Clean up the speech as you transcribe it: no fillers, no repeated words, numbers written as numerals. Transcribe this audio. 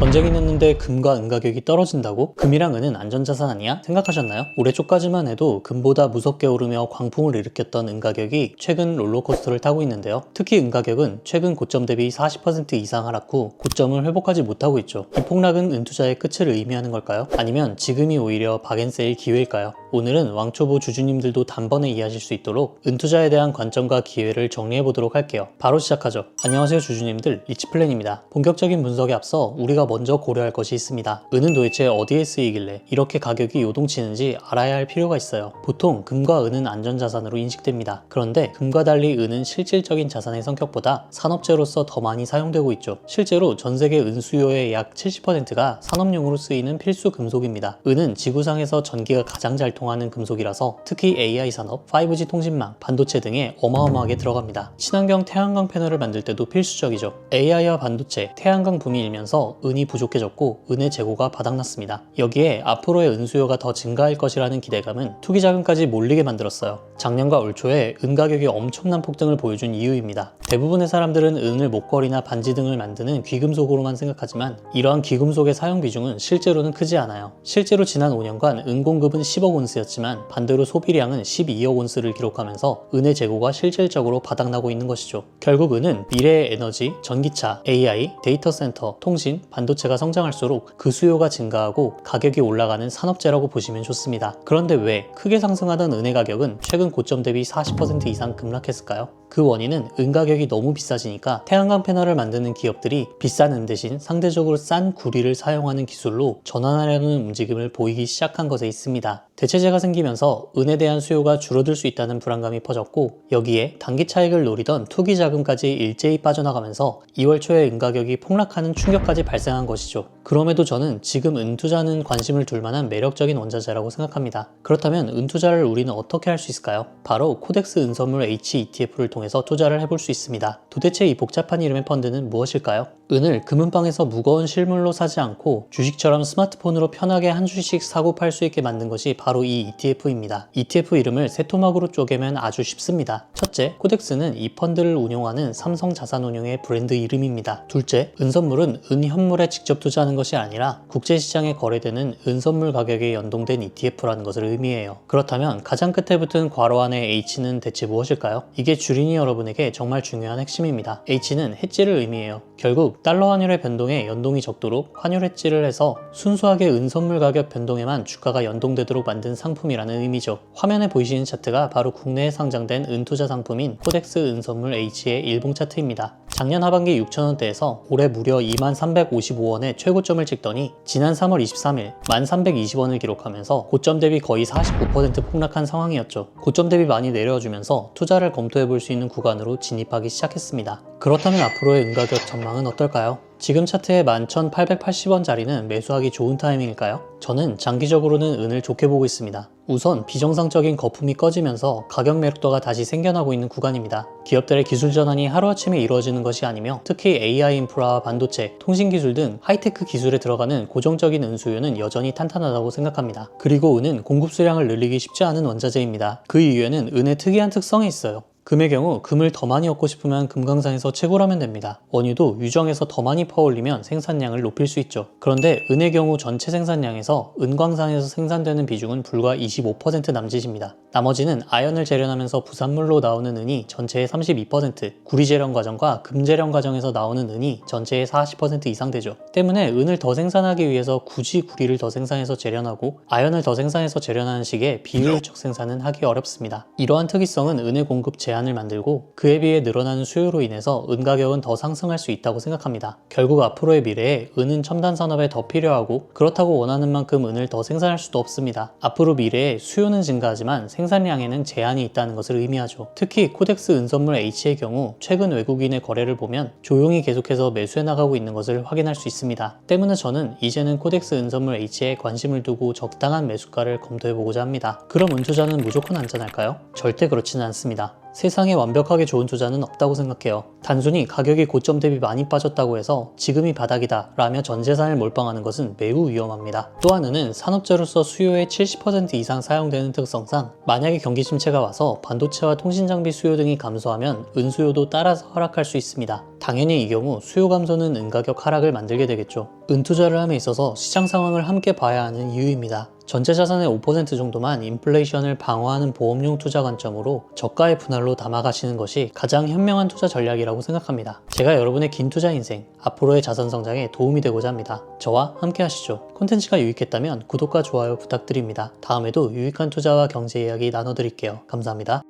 전쟁이 났는데 금과 은 가격이 떨어진다고? 금이랑 은은 안전자산 아니야? 생각하셨나요? 올해 초까지만 해도 금보다 무섭게 오르며 광풍을 일으켰던 은 가격이 최근 롤러코스터를 타고 있는데요. 특히 은 가격은 최근 고점 대비 40% 이상 하락 후 고점을 회복하지 못하고 있죠. 이 폭락은 은 투자의 끝을 의미하는 걸까요? 아니면 지금이 오히려 박앤세일 기회일까요? 오늘은 왕초보 주주님들도 단번에 이해하실 수 있도록 은 투자에 대한 관점과 기회를 정리해 보도록 할게요. 바로 시작하죠. 안녕하세요 주주님들, 리치플랜입니다. 본격적인 분석에 앞서 우리가 먼저 고려할 것이 있습니다. 은은 도대체 어디에 쓰이길래 이렇게 가격이 요동치는지 알아야 할 필요가 있어요. 보통 금과 은은 안전자산으로 인식됩니다. 그런데 금과 달리 은은 실질적인 자산의 성격보다 산업재로서 더 많이 사용되고 있죠. 실제로 전 세계 은 수요의 약 70%가 산업용으로 쓰이는 필수 금속입니다. 은은 지구상에서 전기가 가장 잘 통하는 금속이라서 특히 AI 산업, 5G 통신망, 반도체 등에 어마어마하게 들어갑니다. 친환경 태양광 패널을 만들 때도 필수적이죠. AI와 반도체, 태양광 붐이 일면서 은이 부족해졌고 은의 재고가 바닥났습니다. 여기에 앞으로의 은 수요가 더 증가할 것이라는 기대감은 투기 자금까지 몰리게 만들었어요. 작년과 올 초에 은 가격이 엄청난 폭등을 보여준 이유입니다. 대부분의 사람들은 은을 목걸이나 반지 등을 만드는 귀금속으로만 생각하지만 이러한 귀금속의 사용 비중은 실제로는 크지 않아요. 실제로 지난 5년간 은 공급은 10억 온스였지만 반대로 소비량은 12억 온스를 기록하면서 은의 재고가 실질적으로 바닥나고 있는 것이죠. 결국 은은 미래의 에너지, 전기차, AI, 데이터 센터, 통신, 반도체가 성장할수록 그 수요가 증가하고 가격이 올라가는 산업재라고 보시면 좋습니다. 그런데 왜 크게 상승하던 은의 가격은 최근 고점 대비 40% 이상 급락했을까요? 그 원인은 은 가격이 너무 비싸지니까 태양광 패널을 만드는 기업들이 비싼 은 대신 상대적으로 싼 구리를 사용하는 기술로 전환하려는 움직임을 보이기 시작한 것에 있습니다. 대체재가 생기면서 은에 대한 수요가 줄어들 수 있다는 불안감이 퍼졌고 여기에 단기 차익을 노리던 투기 자금까지 일제히 빠져나가면서 2월 초에 은 가격이 폭락하는 충격까지 발생한 것이죠. 그럼에도 저는 지금 은 투자는 관심을 둘 만한 매력적인 원자재라고 생각합니다. 그렇다면 은 투자를 우리는 어떻게 할 수 있을까요? 바로 코덱스 은선물 H ETF를 통해서 투자를 해볼 수 있습니다. 도대체 이 복잡한 이름의 펀드는 무엇일까요? 은을 금은방에서 무거운 실물로 사지 않고 주식처럼 스마트폰으로 편하게 한 주씩 사고 팔 수 있게 만든 것이 바로 이 ETF입니다. ETF 이름을 세 토막으로 쪼개면 아주 쉽습니다. 첫째, 코덱스는 이 펀드를 운용하는 삼성자산운용의 브랜드 이름입니다. 둘째, 은선물은 은 현물에 직접 투자하는 것이 아니라 국제시장에 거래되는 은선물 가격에 연동된 ETF라는 것을 의미해요. 그렇다면 가장 끝에 붙은 괄호 안의 H는 대체 무엇일까요? 이게 주린이 여러분에게 정말 중요한 핵심입니다. H는 해지를 의미해요. 결국 달러 환율의 변동에 연동이 적도록 환율 해지를 해서 순수하게 은선물 가격 변동에만 주가가 연동되도록 만든 상품이라는 의미죠. 화면에 보이시는 차트가 바로 국내에 상장된 은투자 상품인 코덱스 은선물 H의 일봉 차트입니다. 작년 하반기 6,000원대에서 올해 무려 2355원의 최고점을 찍더니 지난 3월 23일 1320원을 기록하면서 고점 대비 거의 49% 폭락한 상황이었죠. 고점 대비 많이 내려주면서 투자를 검토해볼 수 있는 구간으로 진입하기 시작했습니다. 그렇다면 앞으로의 은 가격 전망은 어떨까요? 지금 차트의 11,880원짜리는 매수하기 좋은 타이밍일까요? 저는 장기적으로는 은을 좋게 보고 있습니다. 우선 비정상적인 거품이 꺼지면서 가격 매력도가 다시 생겨나고 있는 구간입니다. 기업들의 기술 전환이 하루아침에 이루어지는 것이 아니며 특히 AI 인프라, 반도체, 통신기술 등 하이테크 기술에 들어가는 고정적인 은 수요는 여전히 탄탄하다고 생각합니다. 그리고 은은 공급 수량을 늘리기 쉽지 않은 원자재입니다. 그 이유에는 은의 특이한 특성이 있어요. 금의 경우 금을 더 많이 얻고 싶으면 금강산에서 채굴하면 됩니다. 원유도 유정에서 더 많이 퍼올리면 생산량을 높일 수 있죠. 그런데 은의 경우 전체 생산량에서 은광산에서 생산되는 비중은 불과 25% 남짓입니다. 나머지는 아연을 재련하면서 부산물로 나오는 은이 전체의 32%, 구리 재련 과정과 금 재련 과정에서 나오는 은이 전체의 40% 이상 되죠. 때문에 은을 더 생산하기 위해서 굳이 구리를 더 생산해서 재련하고 아연을 더 생산해서 재련하는 식의 비효율적 생산은 하기 어렵습니다. 이러한 특이성은 은의 공급 제한을 만들고 그에 비해 늘어나는 수요로 인해서 은 가격은 더 상승할 수 있다고 생각합니다. 결국 앞으로의 미래에 은은 첨단 산업에 더 필요하고 그렇다고 원하는 만큼 은을 더 생산할 수도 없습니다. 앞으로 미래에 수요는 증가하지만 생산량에는 제한이 있다는 것을 의미하죠. 특히 코덱스 은선물 H의 경우 최근 외국인의 거래를 보면 조용히 계속해서 매수해 나가고 있는 것을 확인할 수 있습니다. 때문에 저는 이제는 코덱스 은선물 H에 관심을 두고 적당한 매수가를 검토해보고자 합니다. 그럼 은 투자는 무조건 안전할까요? 절대 그렇지는 않습니다. 세상에 완벽하게 좋은 투자는 없다고 생각해요. 단순히 가격이 고점 대비 많이 빠졌다고 해서 지금이 바닥이다 라며 전 재산을 몰빵하는 것은 매우 위험합니다. 또한 은은 산업재로서 수요의 70% 이상 사용되는 특성상 만약에 경기 침체가 와서 반도체와 통신장비 수요 등이 감소하면 은 수요도 따라서 하락할 수 있습니다. 당연히 이 경우 수요 감소는 은가격 하락을 만들게 되겠죠. 은투자를 함에 있어서 시장 상황을 함께 봐야 하는 이유입니다. 전체 자산의 5% 정도만 인플레이션을 방어하는 보험용 투자 관점으로 저가의 분할로 담아가시는 것이 가장 현명한 투자 전략이라고 생각합니다. 제가 여러분의 긴 투자 인생, 앞으로의 자산 성장에 도움이 되고자 합니다. 저와 함께 하시죠. 콘텐츠가 유익했다면 구독과 좋아요 부탁드립니다. 다음에도 유익한 투자와 경제 이야기 나눠드릴게요. 감사합니다.